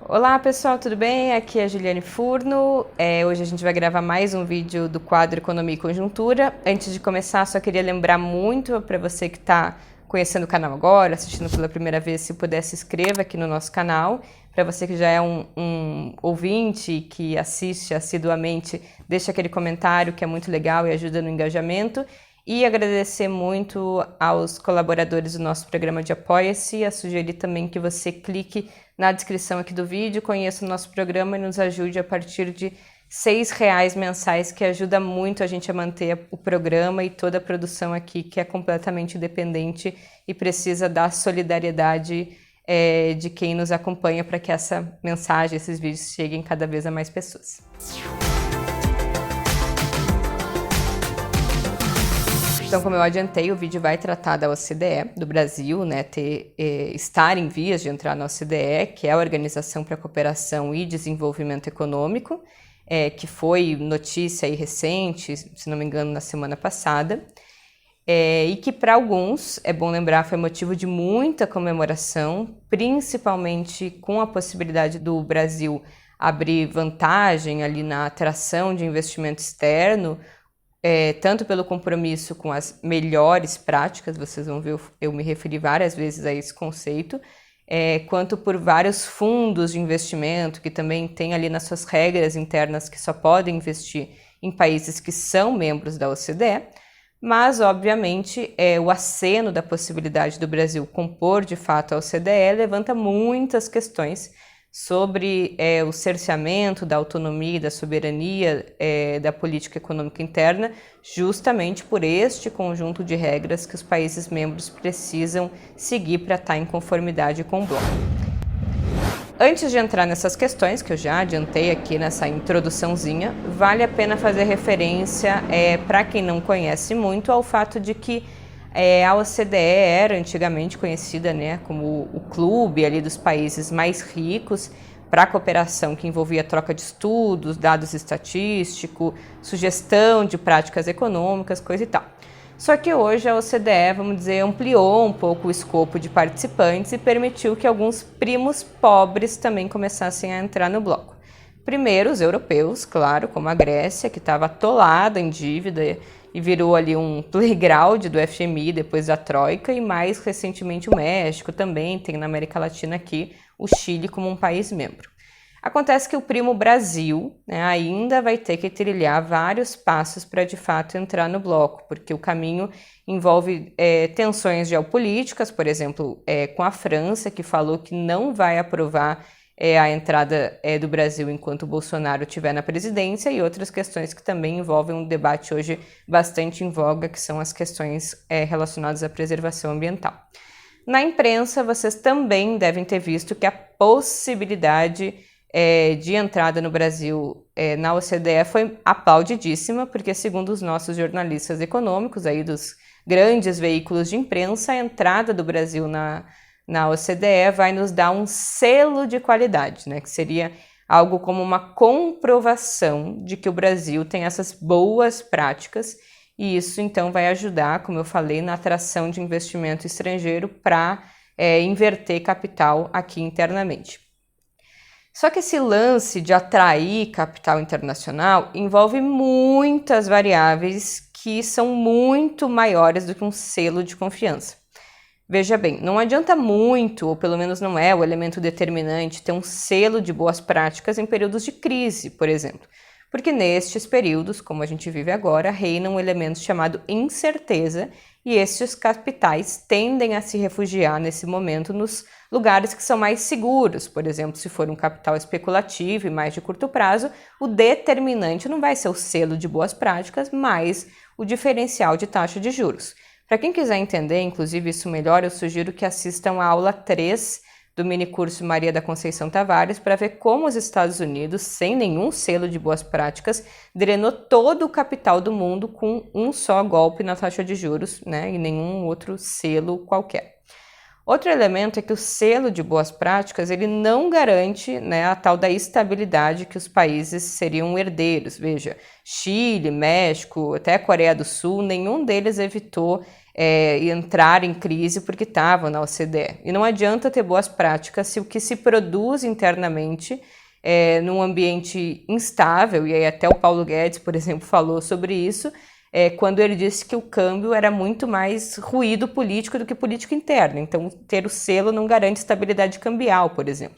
Olá pessoal, tudo bem? Aqui é a Juliane Furno. Hoje a gente vai gravar mais um vídeo do quadro Economia e Conjuntura. Antes de começar, só queria lembrar muito para você que está conhecendo o canal agora, assistindo pela primeira vez, se puder se inscreva aqui no nosso canal. Para você que já é um ouvinte que assiste assiduamente, deixa aquele comentário que é muito legal e ajuda no engajamento. E agradecer muito aos colaboradores do nosso programa de Apoia-se, a sugerir também que você clique na descrição aqui do vídeo, conheça o nosso programa e nos ajude a partir de R$6 mensais, que ajuda muito a gente a manter o programa e toda a produção aqui, que é completamente independente e precisa da solidariedade de quem nos acompanha para que essa mensagem, esses vídeos cheguem cada vez a mais pessoas. Então, como eu adiantei, o vídeo vai tratar da OCDE, do Brasil, né, estar em vias de entrar na OCDE, que é a Organização para a Cooperação e Desenvolvimento Econômico, que foi notícia aí recente, se não me engano, na semana passada, e que para alguns, é bom lembrar, foi motivo de muita comemoração, principalmente com a possibilidade do Brasil abrir vantagem ali na atração de investimento externo, tanto pelo compromisso com as melhores práticas, vocês vão ver, eu me referi várias vezes a esse conceito, quanto por vários fundos de investimento que também têm ali nas suas regras internas que só podem investir em países que são membros da OCDE, mas, obviamente, o aceno da possibilidade do Brasil compor de fato a OCDE levanta muitas questões sobre o cerceamento da autonomia e da soberania da política econômica interna, justamente por este conjunto de regras que os países membros precisam seguir para estar em conformidade com o bloco. Antes de entrar nessas questões, que eu já adiantei aqui nessa introduçãozinha, vale a pena fazer referência, para quem não conhece muito, ao fato de que a OCDE era antigamente conhecida, né, como o clube ali dos países mais ricos para a cooperação que envolvia troca de estudos, dados estatísticos, sugestão de práticas econômicas, coisa e tal. Só que hoje a OCDE, vamos dizer, ampliou um pouco o escopo de participantes e permitiu que alguns primos pobres também começassem a entrar no bloco. Primeiro, os europeus, claro, como a Grécia, que estava atolada em dívida e virou ali um playground do FMI depois da Troika, e mais recentemente o México também, tem na América Latina aqui o Chile como um país membro. Acontece que o primo Brasil, né, ainda vai ter que trilhar vários passos para de fato entrar no bloco, porque o caminho envolve tensões geopolíticas, por exemplo, com a França, que falou que não vai aprovar a entrada do Brasil enquanto o Bolsonaro estiver na presidência, e outras questões que também envolvem um debate hoje bastante em voga, que são as questões relacionadas à preservação ambiental. Na imprensa, vocês também devem ter visto que a possibilidade de entrada no Brasil na OCDE foi aplaudidíssima, porque segundo os nossos jornalistas econômicos, aí dos grandes veículos de imprensa, a entrada do Brasil na OCDE vai nos dar um selo de qualidade, né? Que seria algo como uma comprovação de que o Brasil tem essas boas práticas, e isso então vai ajudar, como eu falei, na atração de investimento estrangeiro para inverter capital aqui internamente. Só que esse lance de atrair capital internacional envolve muitas variáveis que são muito maiores do que um selo de confiança. Veja bem, não adianta muito, ou pelo menos não é o elemento determinante, ter um selo de boas práticas em períodos de crise, por exemplo. Porque nestes períodos, como a gente vive agora, reina um elemento chamado incerteza, e estes capitais tendem a se refugiar nesse momento nos lugares que são mais seguros. Por exemplo, se for um capital especulativo e mais de curto prazo, o determinante não vai ser o selo de boas práticas, mas o diferencial de taxa de juros. Para quem quiser entender, inclusive, isso melhor, eu sugiro que assistam a aula 3 do minicurso Maria da Conceição Tavares para ver como os Estados Unidos, sem nenhum selo de boas práticas, drenou todo o capital do mundo com um só golpe na taxa de juros, né, e nenhum outro selo qualquer. Outro elemento é que o selo de boas práticas ele não garante, né, a tal da estabilidade que os países seriam herdeiros. Veja, Chile, México, até a Coreia do Sul, nenhum deles evitou entrar em crise porque estavam na OCDE. E não adianta ter boas práticas se o que se produz internamente num ambiente instável, e aí até o Paulo Guedes, por exemplo, falou sobre isso, quando ele disse que o câmbio era muito mais ruído político do que político interno. Então, ter o selo não garante estabilidade cambial, por exemplo.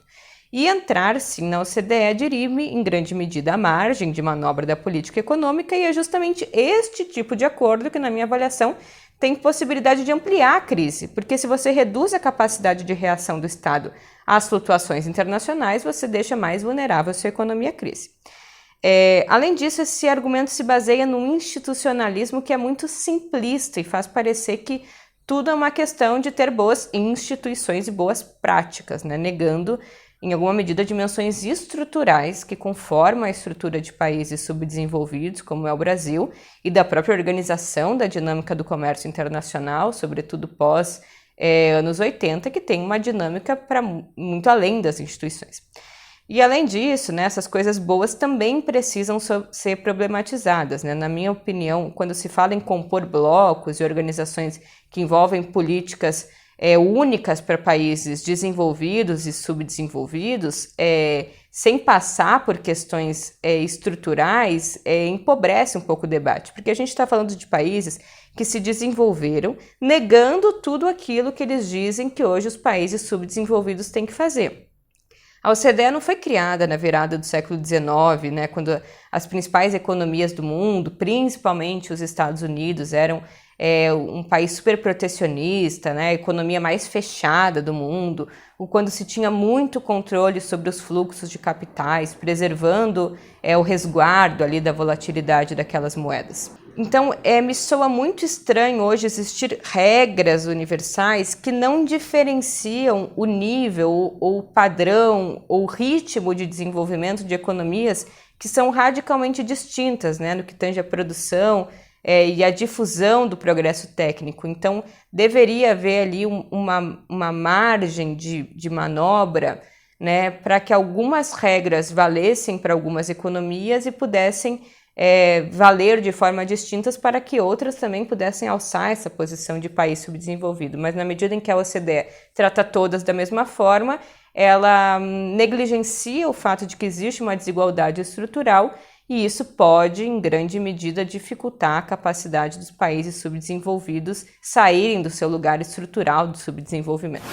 E entrar, sim, na OCDE dirime, em grande medida, a margem de manobra da política econômica, e é justamente este tipo de acordo que, na minha avaliação, tem possibilidade de ampliar a crise, porque se você reduz a capacidade de reação do Estado às flutuações internacionais, você deixa mais vulnerável a sua economia à crise. Além disso, esse argumento se baseia num institucionalismo que é muito simplista e faz parecer que tudo é uma questão de ter boas instituições e boas práticas, né? Negando, em alguma medida, dimensões estruturais que conformam a estrutura de países subdesenvolvidos, como é o Brasil, e da própria organização da dinâmica do comércio internacional, sobretudo pós anos 80, que tem uma dinâmica para muito além das instituições. E além disso, né, essas coisas boas também precisam ser problematizadas, né? Na minha opinião, quando se fala em compor blocos e organizações que envolvem políticas únicas para países desenvolvidos e subdesenvolvidos, sem passar por questões estruturais, empobrece um pouco o debate, porque a gente está falando de países que se desenvolveram negando tudo aquilo que eles dizem que hoje os países subdesenvolvidos têm que fazer. A OCDE não foi criada na virada do século XIX, né, quando as principais economias do mundo, principalmente os Estados Unidos, eram um país super protecionista, né, a economia mais fechada do mundo, ou quando se tinha muito controle sobre os fluxos de capitais, preservando o resguardo ali da volatilidade daquelas moedas. Então, me soa muito estranho hoje existir regras universais que não diferenciam o nível, ou o padrão, ou o ritmo de desenvolvimento de economias que são radicalmente distintas, né, no que tange a produção e a difusão do progresso técnico. Então, deveria haver ali uma margem de manobra, né, para que algumas regras valessem para algumas economias e pudessem valer de forma distintas para que outras também pudessem alçar essa posição de país subdesenvolvido. Mas na medida em que a OCDE trata todas da mesma forma, ela negligencia o fato de que existe uma desigualdade estrutural e isso pode, em grande medida, dificultar a capacidade dos países subdesenvolvidos saírem do seu lugar estrutural de subdesenvolvimento.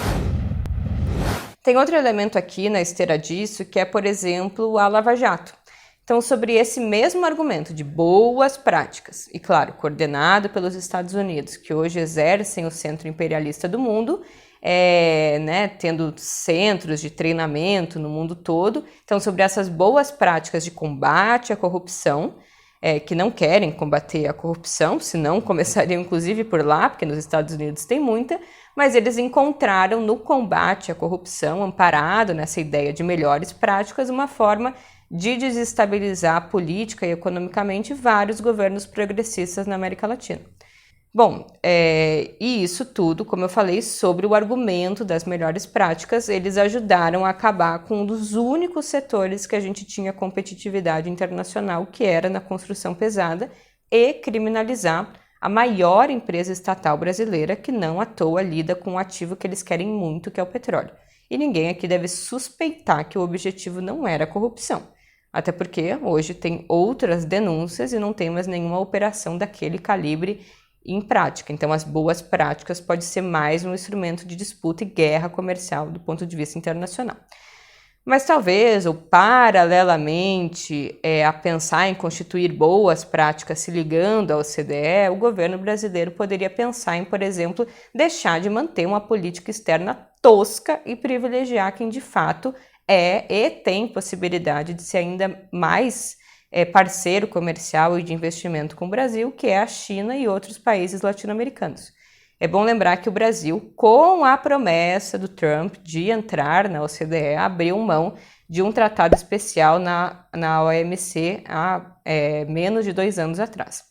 Tem outro elemento aqui na esteira disso, que é, por exemplo, a Lava Jato. Então, sobre esse mesmo argumento de boas práticas, e claro, coordenado pelos Estados Unidos, que hoje exercem o centro imperialista do mundo, né, tendo centros de treinamento no mundo todo. Então, sobre essas boas práticas de combate à corrupção, que não querem combater a corrupção, senão começariam inclusive por lá, porque nos Estados Unidos tem muita, mas eles encontraram no combate à corrupção, amparado nessa ideia de melhores práticas, uma forma de desestabilizar política e economicamente vários governos progressistas na América Latina. Bom, e isso tudo, como eu falei, sobre o argumento das melhores práticas, eles ajudaram a acabar com um dos únicos setores que a gente tinha competitividade internacional, que era na construção pesada, e criminalizar a maior empresa estatal brasileira, que não à toa lida com um ativo que eles querem muito, que é o petróleo. E ninguém aqui deve suspeitar que o objetivo não era a corrupção. Até porque hoje tem outras denúncias e não tem mais nenhuma operação daquele calibre em prática. Então, as boas práticas pode ser mais um instrumento de disputa e guerra comercial do ponto de vista internacional. Mas talvez, ou paralelamente a pensar em constituir boas práticas se ligando à OCDE, o governo brasileiro poderia pensar em, por exemplo, deixar de manter uma política externa tosca e privilegiar quem de fato e tem possibilidade de ser ainda mais parceiro comercial e de investimento com o Brasil, que é a China e outros países latino-americanos. É bom lembrar que o Brasil, com a promessa do Trump de entrar na OCDE, abriu mão de um tratado especial na OMC há menos de 2 anos atrás.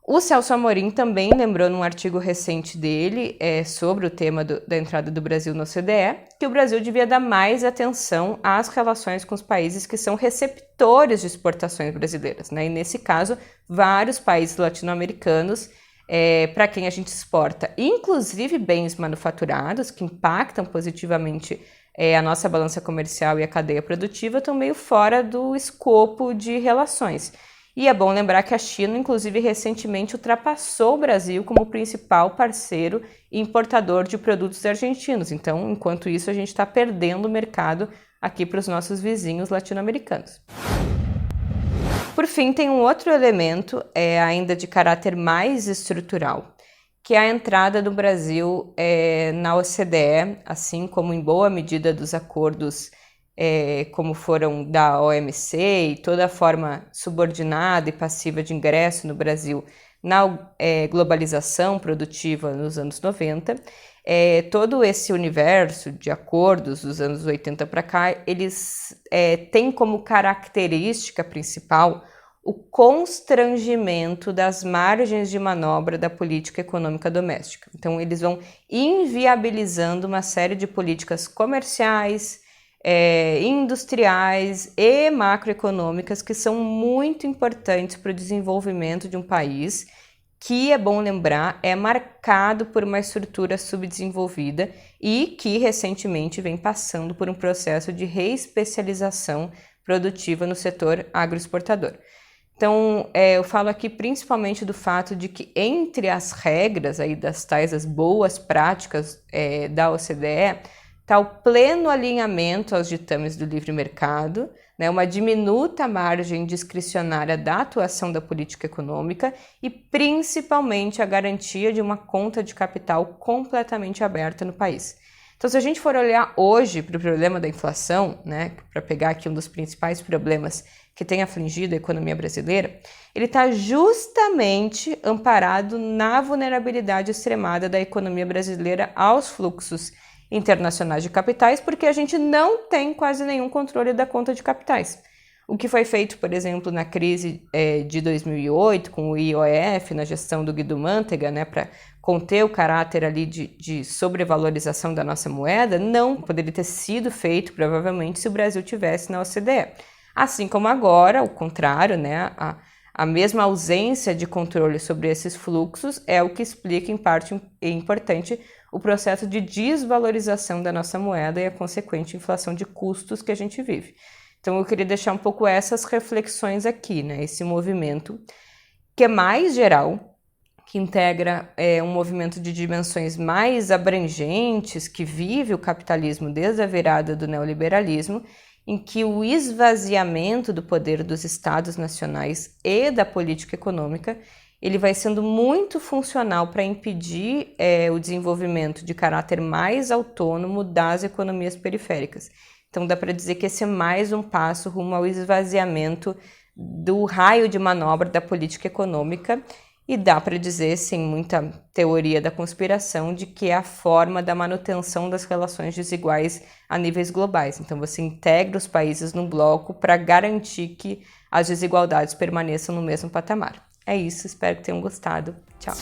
O Celso Amorim também lembrou num artigo recente dele sobre o tema da entrada do Brasil na OCDE, que o Brasil devia dar mais atenção às relações com os países que são receptores de exportações brasileiras, né? E nesse caso, vários países latino-americanos para quem a gente exporta, inclusive bens manufaturados que impactam positivamente a nossa balança comercial e a cadeia produtiva, estão meio fora do escopo de relações. E é bom lembrar que a China, inclusive, recentemente ultrapassou o Brasil como principal parceiro e importador de produtos argentinos. Então, enquanto isso, a gente está perdendo o mercado aqui para os nossos vizinhos latino-americanos. Por fim, tem um outro elemento, ainda de caráter mais estrutural, que é a entrada do Brasil na OCDE, assim como em boa medida dos acordos como foram da OMC e toda a forma subordinada e passiva de ingresso no Brasil na globalização produtiva nos anos 90. Todo esse universo de acordos dos anos 80 para cá, eles têm como característica principal o constrangimento das margens de manobra da política econômica doméstica. Então, eles vão inviabilizando uma série de políticas comerciais, industriais e macroeconômicas que são muito importantes para o desenvolvimento de um país que, é bom lembrar, é marcado por uma estrutura subdesenvolvida e que recentemente vem passando por um processo de reespecialização produtiva no setor agroexportador. Então, eu falo aqui principalmente do fato de que entre as regras aí das tais as boas práticas da OCDE está o pleno alinhamento aos ditames do livre mercado, né, uma diminuta margem discricionária da atuação da política econômica e principalmente a garantia de uma conta de capital completamente aberta no país. Então, se a gente for olhar hoje para o problema da inflação, né, para pegar aqui um dos principais problemas que tem afligido a economia brasileira, ele está justamente amparado na vulnerabilidade extremada da economia brasileira aos fluxos internacionais de capitais, porque a gente não tem quase nenhum controle da conta de capitais. O que foi feito, por exemplo, na crise de 2008, com o IOF, na gestão do Guido Mantega, né, para conter o caráter ali de sobrevalorização da nossa moeda, não poderia ter sido feito, provavelmente, se o Brasil tivesse na OCDE. Assim como agora, o contrário, né, a mesma ausência de controle sobre esses fluxos é o que explica, em parte importante, o processo de desvalorização da nossa moeda e a consequente inflação de custos que a gente vive. Então, eu queria deixar um pouco essas reflexões aqui, né? Esse movimento que é mais geral, que integra um movimento de dimensões mais abrangentes, que vive o capitalismo desde a virada do neoliberalismo, em que o esvaziamento do poder dos estados nacionais e da política econômica ele vai sendo muito funcional para impedir o desenvolvimento de caráter mais autônomo das economias periféricas. Então, dá para dizer que esse é mais um passo rumo ao esvaziamento do raio de manobra da política econômica e dá para dizer, sem muita teoria da conspiração, de que é a forma da manutenção das relações desiguais a níveis globais. Então, você integra os países num bloco para garantir que as desigualdades permaneçam no mesmo patamar. É isso, espero que tenham gostado. Tchau!